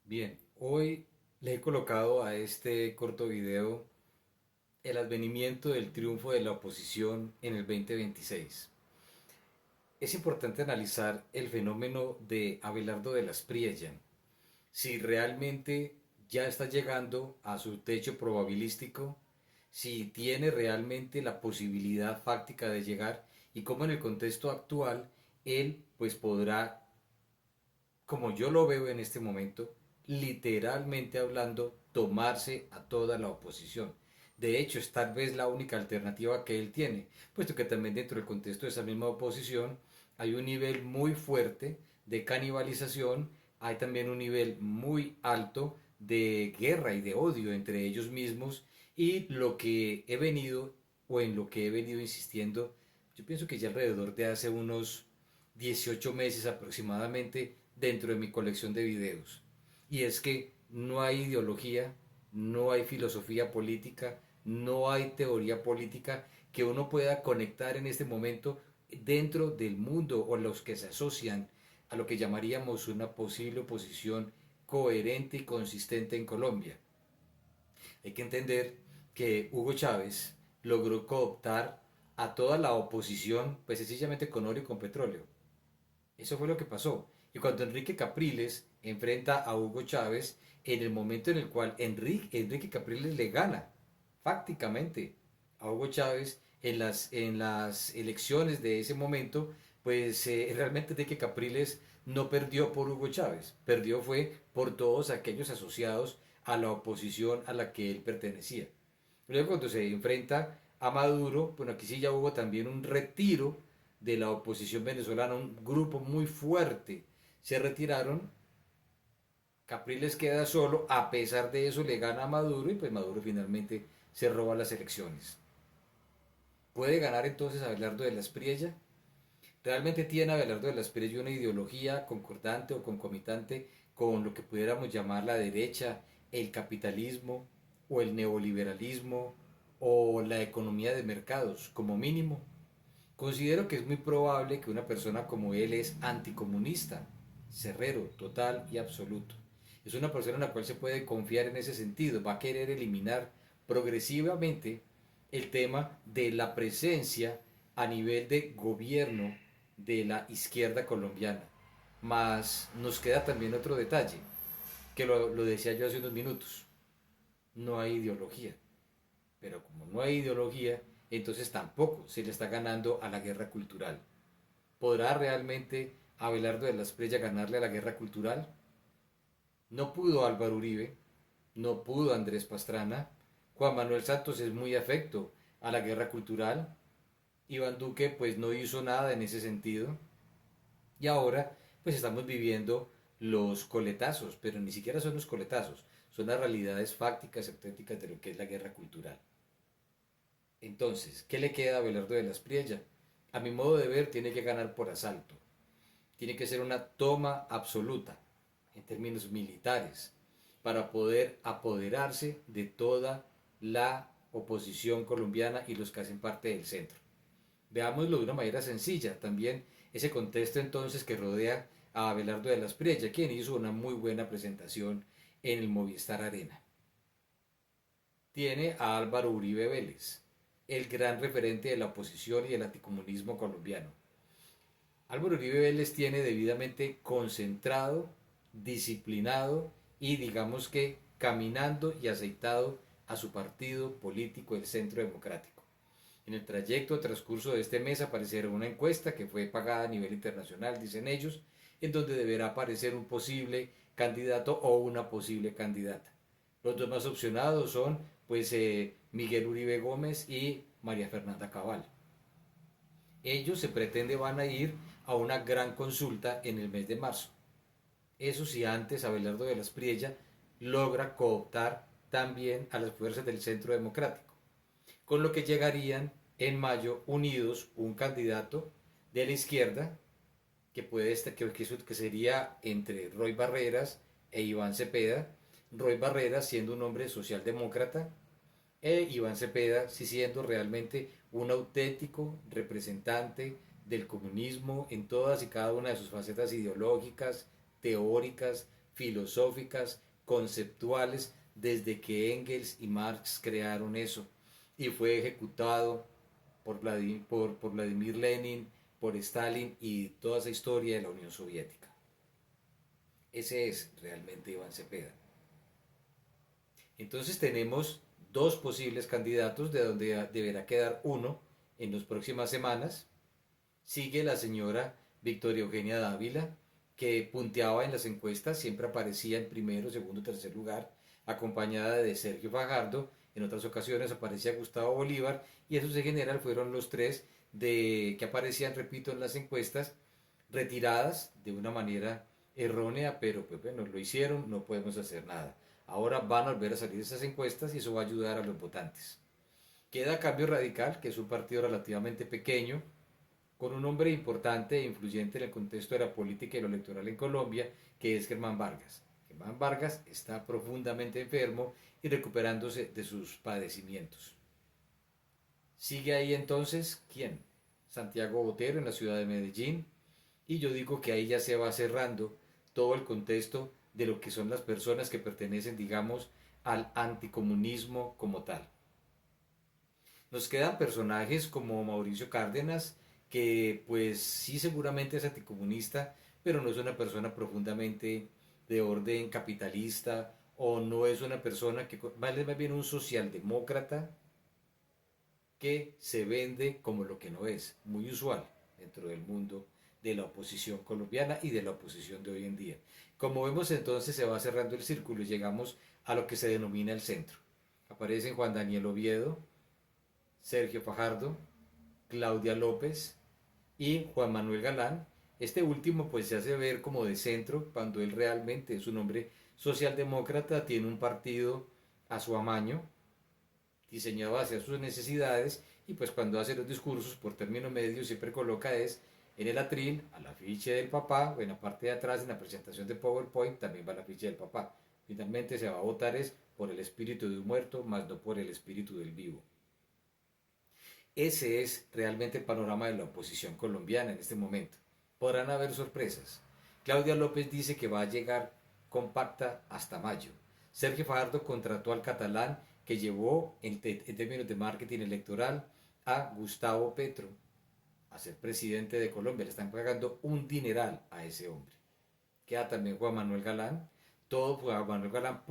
Bien, hoy le he colocado a este corto video el advenimiento del triunfo de la oposición en el 2026. Es importante analizar el fenómeno de Abelardo de las Priella, si realmente ya está llegando a su techo probabilístico, si tiene realmente la posibilidad fáctica de llegar y cómo en el contexto actual él pues podrá, como yo lo veo en este momento, literalmente hablando, tomarse a toda la oposición. De hecho, es tal vez la única alternativa que él tiene, puesto que también dentro del contexto de esa misma oposición hay un nivel muy fuerte de canibalización, hay también un nivel muy alto de guerra y de odio entre ellos mismos y lo que he venido o en lo que he venido insistiendo, yo pienso que ya alrededor de hace unos 18 meses aproximadamente dentro de mi colección de videos. Y es que no hay ideología, no hay filosofía política, no hay teoría política que uno pueda conectar en este momento dentro del mundo o los que se asocian a lo que llamaríamos una posible oposición coherente y consistente en Colombia. Hay que entender que Hugo Chávez logró cooptar a toda la oposición, pues sencillamente con oro y con petróleo. Eso fue lo que pasó. Y cuando Enrique Capriles enfrenta a Hugo Chávez, en el momento en el cual Enrique Capriles le gana fácticamente a Hugo Chávez en las elecciones de ese momento, pues realmente Enrique Capriles no perdió por Hugo Chávez, perdió fue por todos aquellos asociados a la oposición a la que él pertenecía. Luego cuando se enfrenta a Maduro, bueno, aquí sí ya hubo también un retiro de la oposición venezolana, un grupo muy fuerte. Se retiraron, Capriles queda solo, a pesar de eso le gana a Maduro y pues Maduro finalmente se roba las elecciones. ¿Puede ganar entonces Abelardo de la Espriella? ¿Realmente tiene Abelardo de la Espriella una ideología concordante o concomitante con lo que pudiéramos llamar la derecha, el capitalismo o el neoliberalismo o la economía de mercados como mínimo? Considero que es muy probable que una persona como él es anticomunista, cerrero, total y absoluto. Es una persona en la cual se puede confiar en ese sentido. Va a querer eliminar progresivamente el tema de la presencia a nivel de gobierno de la izquierda colombiana. Mas nos queda también otro detalle, que lo decía yo hace unos minutos. No hay ideología. Pero como no hay ideología, entonces tampoco se le está ganando a la guerra cultural. ¿Podrá realmente Abelardo de la Espriella ganarle a la guerra cultural? No pudo Álvaro Uribe, no pudo Andrés Pastrana, Juan Manuel Santos es muy afecto a la guerra cultural, Iván Duque pues no hizo nada en ese sentido y ahora pues estamos viviendo los coletazos, pero ni siquiera son los coletazos, son las realidades fácticas y auténticas de lo que es la guerra cultural. Entonces, ¿qué le queda a Abelardo de la Espriella? A mi modo de ver, tiene que ganar por asalto. Tiene que ser una toma absoluta en términos militares para poder apoderarse de toda la oposición colombiana y los que hacen parte del centro. Veámoslo de una manera sencilla, también ese contexto entonces que rodea a Abelardo de la Espriella, quien hizo una muy buena presentación en el Movistar Arena. Tiene a Álvaro Uribe Vélez, el gran referente de la oposición y del anticomunismo colombiano. Álvaro Uribe Vélez tiene debidamente concentrado, disciplinado y digamos que caminando y aceitado a su partido político, el Centro Democrático. En el trayecto, transcurso de este mes, aparecerá una encuesta que fue pagada a nivel internacional, dicen ellos, en donde deberá aparecer un posible candidato o una posible candidata. Los dos más opcionados son pues Miguel Uribe Gómez y María Fernanda Cabal. Ellos se pretende van a ir a una gran consulta en el mes de marzo. Eso si antes Abelardo de la Espriella logra cooptar también a las fuerzas del Centro Democrático, con lo que llegarían en mayo unidos un candidato de la izquierda que puede que sería entre Roy Barreras e Iván Cepeda. Roy Barreras siendo un hombre socialdemócrata Iván Cepeda sí siendo realmente un auténtico representante del comunismo en todas y cada una de sus facetas ideológicas, teóricas, filosóficas, conceptuales, desde que Engels y Marx crearon eso. Y fue ejecutado por Vladimir Lenin, por Stalin y toda esa historia de la Unión Soviética. Ese es realmente Iván Cepeda. Entonces tenemos dos posibles candidatos, de donde deberá quedar uno en las próximas semanas. Sigue la señora Victoria Eugenia Dávila, que punteaba en las encuestas, siempre aparecía en primero, segundo, tercer lugar, acompañada de Sergio Fajardo. En otras ocasiones aparecía Gustavo Bolívar, y esos en general fueron los tres que aparecían, repito, en las encuestas, retiradas de una manera errónea, pero pues bueno, lo hicieron, no podemos hacer nada. Ahora van a volver a salir esas encuestas y eso va a ayudar a los votantes. Queda Cambio Radical, que es un partido relativamente pequeño, con un hombre importante e influyente en el contexto de la política y lo electoral en Colombia, que es Germán Vargas. Germán Vargas está profundamente enfermo y recuperándose de sus padecimientos. Sigue ahí entonces, ¿quién? Santiago Botero en la ciudad de Medellín. Y yo digo que ahí ya se va cerrando todo el contexto de lo que son las personas que pertenecen, digamos, al anticomunismo como tal. Nos quedan personajes como Mauricio Cárdenas, que pues sí seguramente es anticomunista, pero no es una persona profundamente de orden capitalista, o no es una persona que vale más bien un socialdemócrata que se vende como lo que no es, muy usual dentro del mundo de la oposición colombiana y de la oposición de hoy en día. Como vemos, entonces se va cerrando el círculo y llegamos a lo que se denomina el centro. Aparecen Juan Daniel Oviedo, Sergio Fajardo, Claudia López y Juan Manuel Galán. Este último pues se hace ver como de centro cuando él realmente es un hombre socialdemócrata, tiene un partido a su amaño, diseñado hacia sus necesidades, y pues cuando hace los discursos por término medio siempre coloca es en el atril, al afiche del papá, o en la parte de atrás, en la presentación de PowerPoint, también va el afiche del papá. Finalmente se va a votar es por el espíritu de un muerto, más no por el espíritu del vivo. Ese es realmente el panorama de la oposición colombiana en este momento. Podrán haber sorpresas. Claudia López dice que va a llegar compacta hasta mayo. Sergio Fajardo contrató al catalán que llevó en términos de marketing electoral a Gustavo Petro a ser presidente de Colombia. Le están pagando un dineral a ese hombre. Queda también Juan Manuel Galán. Todo Juan Manuel Galán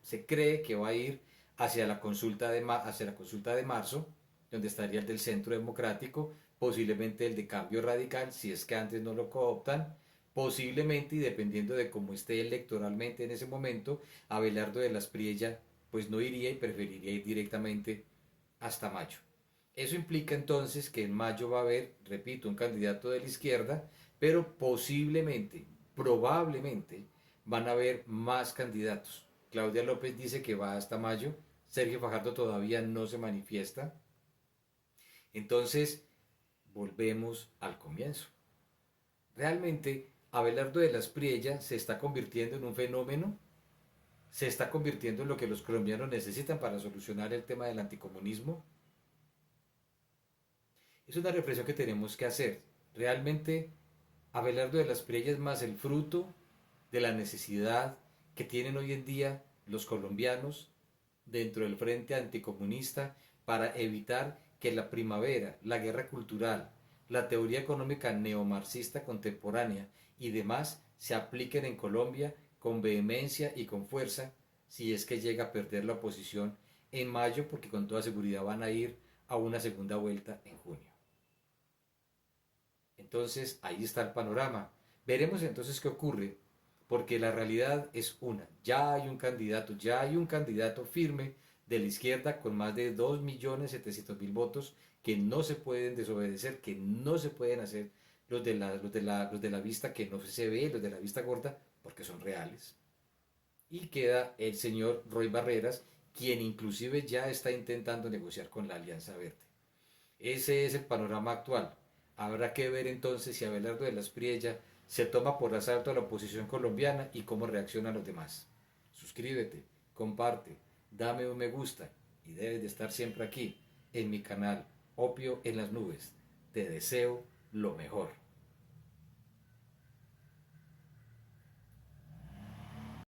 se cree que va a ir hacia la consulta de marzo, donde estaría el del Centro Democrático, posiblemente el de Cambio Radical, si es que antes no lo cooptan, posiblemente, y dependiendo de cómo esté electoralmente en ese momento, Abelardo de las Priella pues no iría y preferiría ir directamente hasta mayo. Eso implica entonces que en mayo va a haber, repito, un candidato de la izquierda, pero posiblemente, probablemente, van a haber más candidatos. Claudia López dice que va hasta mayo, Sergio Fajardo todavía no se manifiesta. Entonces, volvemos al comienzo. Realmente, Abelardo de las Priella se está convirtiendo en un fenómeno, se está convirtiendo en lo que los colombianos necesitan para solucionar el tema del anticomunismo. Es una reflexión que tenemos que hacer. Realmente, Abelardo de las Priella es más el fruto de la necesidad que tienen hoy en día los colombianos dentro del frente anticomunista para evitar que la primavera, la guerra cultural, la teoría económica neomarxista contemporánea y demás se apliquen en Colombia con vehemencia y con fuerza si es que llega a perder la oposición en mayo, porque con toda seguridad van a ir a una segunda vuelta en junio. Entonces ahí está el panorama. Veremos entonces qué ocurre, porque la realidad es una. Ya hay un candidato firme de la izquierda con más de 2.700.000 votos que no se pueden desobedecer, que no se pueden hacer los de la vista que no se ve, los de la vista corta, porque son reales. Y queda el señor Roy Barreras, quien inclusive ya está intentando negociar con la Alianza Verde. Ese es el panorama actual. Habrá que ver entonces si Abelardo de las Priella se toma por asalto a la oposición colombiana y cómo reaccionan los demás. Suscríbete, comparte, dame un me gusta y debes de estar siempre aquí en mi canal Opio en las Nubes. Te deseo lo mejor.